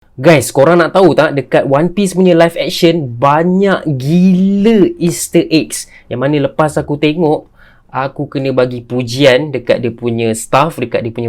Guys, korang nak tahu tak dekat One Piece punya live action banyak gila Easter eggs. Yang mana lepas aku tengok, aku kena bagi pujian dekat dia punya staff, dekat dia punya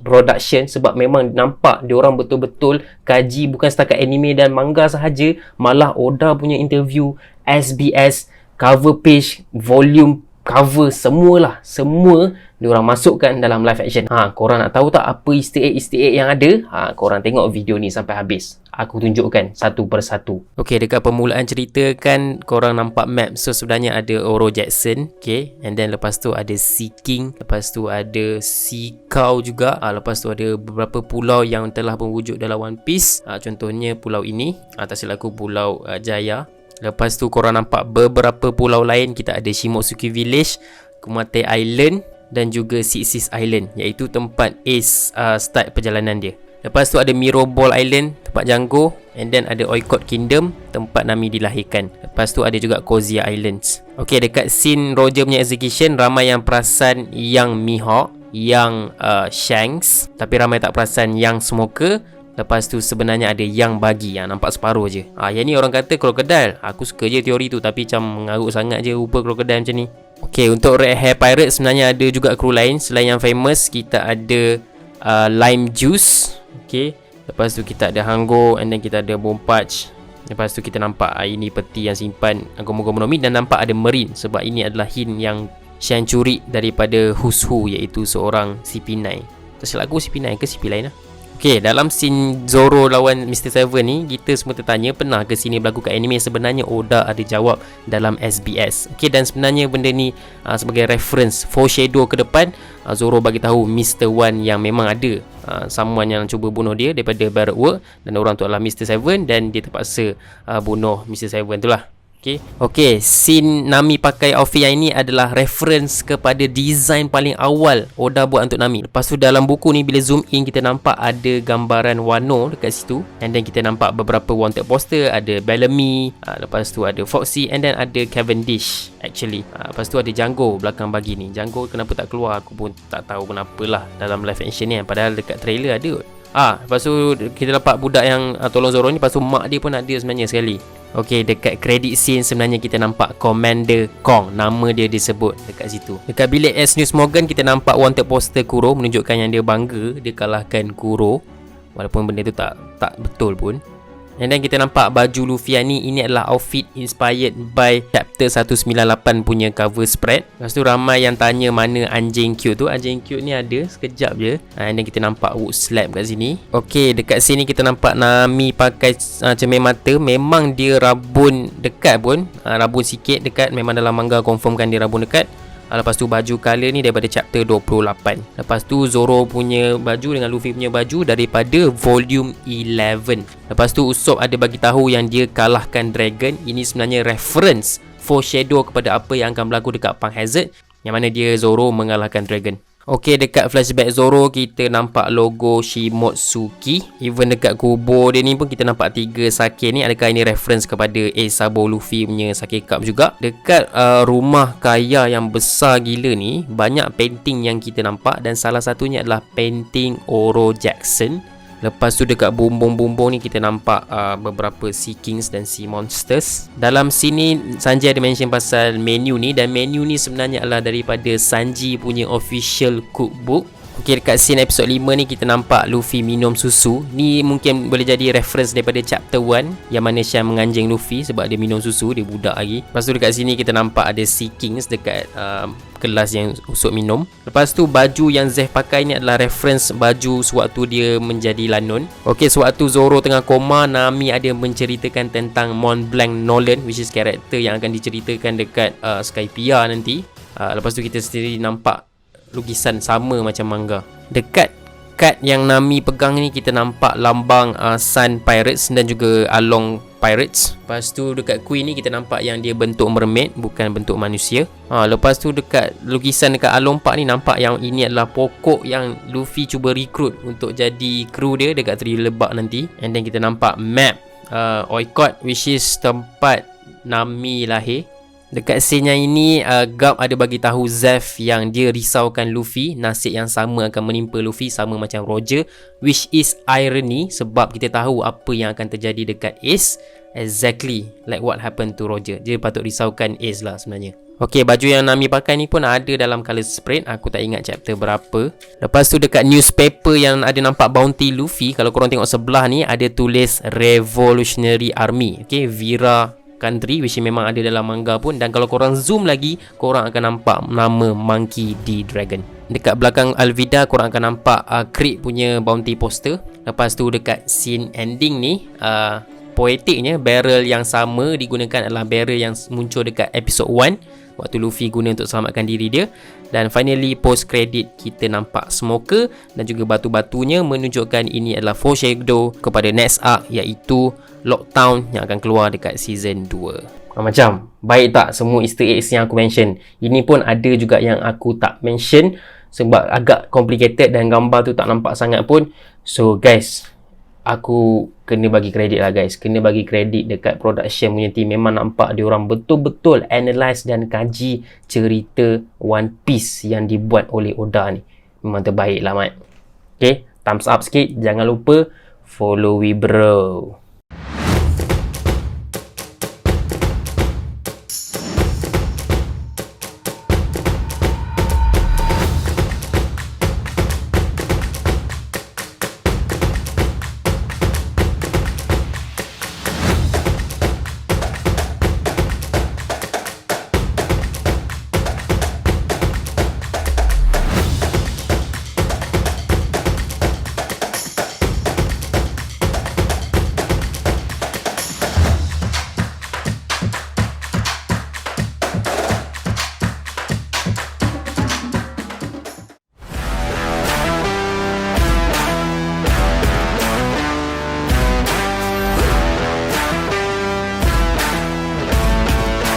production sebab memang nampak dia orang betul-betul kaji bukan setakat anime dan manga sahaja, malah Oda punya interview, SBS, cover page, volume cover semualah, semua diorang masukkan dalam live action. Korang nak tahu tak apa Easter egg yang ada? Korang tengok video ni sampai habis. Aku tunjukkan satu persatu. Okay, dekat permulaan cerita kan korang nampak map. So sebenarnya ada Oro Jackson, okay, and then lepas tu ada Sea King, lepas tu ada Sea Cow juga. Lepas tu ada beberapa pulau yang telah berwujud dalam One Piece. Contohnya pulau ini, tak silap aku Pulau Jaya. Lepas tu korang nampak beberapa pulau lain. Kita ada Shimotsuki Village, Kumate Island dan juga Six Seas Island, iaitu tempat Ace start perjalanan dia. Lepas tu ada Mirror Ball Island, tempat Django, and then ada Oikot Kingdom, tempat Nami dilahirkan. Lepas tu ada juga Kozia Islands. Okay, dekat scene Roger punya execution, ramai yang perasan yang Mihawk, yang Shanks, tapi ramai tak perasan yang Smoker. Lepas tu sebenarnya ada yang bagi yang nampak separuh je. Yang ni orang kata krokodil. Aku suka je teori tu, tapi macam mengarut sangat je rupa krokodil macam ni. Okay, untuk Red Hair Pirate sebenarnya ada juga kru lain. Selain yang famous, kita ada Lime Juice. Okay, lepas tu kita ada Hango, and then kita ada Bompach. Lepas tu kita nampak ini peti yang simpan Gomu-Gomu no Mi, dan nampak ada Marine sebab ini adalah hint yang Shan curi daripada Who's Who, iaitu seorang CP9. Tersilap aku CP9 ke CP lain lah. Okay, dalam scene Zoro lawan Mr. Seven ni, kita semua tertanya pernah ke sini berlaku kat anime. Sebenarnya Oda ada jawab dalam SBS. Okay, dan sebenarnya benda ni sebagai reference, foreshadow ke depan. Zoro bagi tahu Mr. One yang memang ada someone yang cuba bunuh dia daripada Barrack Work, dan orang tu adalah Mr. Seven, dan dia terpaksa bunuh Mr. Seven tu lah. Okay, scene Nami pakai outfit yang ini adalah reference kepada design paling awal Oda buat untuk Nami. Lepas tu dalam buku ni bila zoom in, kita nampak ada gambaran Wano dekat situ, and then kita nampak beberapa wanted poster. Ada Bellamy, lepas tu ada Foxy, and then ada Cavendish actually. Lepas tu ada Django belakang bagi ni. Django kenapa tak keluar aku pun tak tahu kenapa lah dalam live action ni, padahal dekat trailer ada. Lepas tu kita dapat budak yang tolong Zoro ni. Lepas tu mak dia pun ada sebenarnya sekali. Okay, dekat credit scene sebenarnya kita nampak Commander Kong, nama dia disebut dekat situ. Dekat bilik S News Morgan kita nampak wanted poster Kuro, menunjukkan yang dia bangga dia kalahkan Kuro, walaupun benda tu tak betul pun. And then kita nampak baju Luffy ni, ini adalah outfit inspired by chapter 198 punya cover spread. Lepas tu ramai yang tanya mana anjing cute tu. Anjing cute ni ada sekejap je. And then kita nampak wood slab kat sini. Okay, dekat sini kita nampak Nami pakai cermin mata. Memang dia rabun dekat pun, rabun sikit dekat. Memang dalam manga confirmkan dia rabun dekat. Lepas tu baju color ni daripada chapter 28. Lepas tu Zoro punya baju dengan Luffy punya baju daripada volume 11. Lepas tu Usopp ada bagi tahu yang dia kalahkan Dragon. Ini sebenarnya reference, foreshadow kepada apa yang akan berlaku dekat Punk Hazard, yang mana dia Zoro mengalahkan Dragon. Okay, dekat flashback Zoro kita nampak logo Shimotsuki. Even dekat kubur dia ni pun kita nampak 3 sake ni. Adakah ini reference kepada Ace Sabo Luffy punya sake cup juga? Dekat rumah kaya yang besar gila ni, banyak painting yang kita nampak, dan salah satunya adalah painting Oro Jackson. Lepas tu dekat bumbung-bumbung ni kita nampak beberapa Sea Kings dan Sea Monsters. Dalam sini Sanji ada mention pasal menu ni, dan menu ni sebenarnya adalah daripada Sanji punya official cookbook. Okay, dekat scene episode 5 ni kita nampak Luffy minum susu. Ni mungkin boleh jadi reference daripada chapter 1, yang mana Shan menganjing Luffy sebab dia minum susu, dia budak lagi. Lepas tu dekat sini kita nampak ada Sea Kings dekat gelas yang Usopp minum. Lepas tu baju yang Zeff pakai ni adalah reference baju sewaktu dia menjadi Lanun. Okay, sewaktu Zoro tengah koma, Nami ada menceritakan tentang Mont Blanc Nolan, which is karakter yang akan diceritakan dekat Skypiea nanti. Lepas tu kita sendiri nampak lukisan sama macam manga. Dekat kad yang Nami pegang ni kita nampak lambang Sun Pirates dan juga Along Pirates. Lepas tu dekat Queen ni kita nampak yang dia bentuk mermaid, bukan bentuk manusia. Lepas tu dekat lukisan dekat Along Park ni nampak yang ini adalah pokok yang Luffy cuba recruit untuk jadi kru dia dekat Thriller Bark nanti. And then kita nampak map Oikot, which is tempat Nami lahir. Dekat scene yang ini, Garp ada bagi tahu Zeff yang dia risaukan Luffy, nasib yang sama akan menimpa Luffy sama macam Roger, which is irony sebab kita tahu apa yang akan terjadi dekat Ace, exactly like what happened to Roger. Dia patut risaukan Ace lah sebenarnya. Okay, baju yang Nami pakai ni pun ada dalam colour spread, aku tak ingat chapter berapa. Lepas tu dekat newspaper yang ada nampak bounty Luffy, kalau korang tengok sebelah ni ada tulis Revolutionary Army, okay, Vira Country, which memang ada dalam manga pun. Dan kalau korang zoom lagi, korang akan nampak nama Monkey D. Dragon. Dekat belakang Alvida, korang akan nampak Creed punya bounty poster. Lepas tu dekat scene ending ni, poetiknya barrel yang sama digunakan adalah barrel yang muncul dekat episode 1 waktu Luffy guna untuk selamatkan diri dia. Dan finally post credit kita nampak smoker dan juga batu-batunya menunjukkan ini adalah foreshadow kepada next arc, iaitu Lockdown yang akan keluar dekat season 2. Macam baik tak semua easter eggs yang aku mention? Ini pun ada juga yang aku tak mention sebab agak complicated dan gambar tu tak nampak sangat pun. So guys, aku kena bagi kredit lah guys. Kena bagi kredit dekat production punya team. Memang nampak diorang betul-betul analyse dan kaji cerita One Piece yang dibuat oleh Oda ni. Memang terbaik lah mat. Okay, thumbs up sikit. Jangan lupa follow we bro.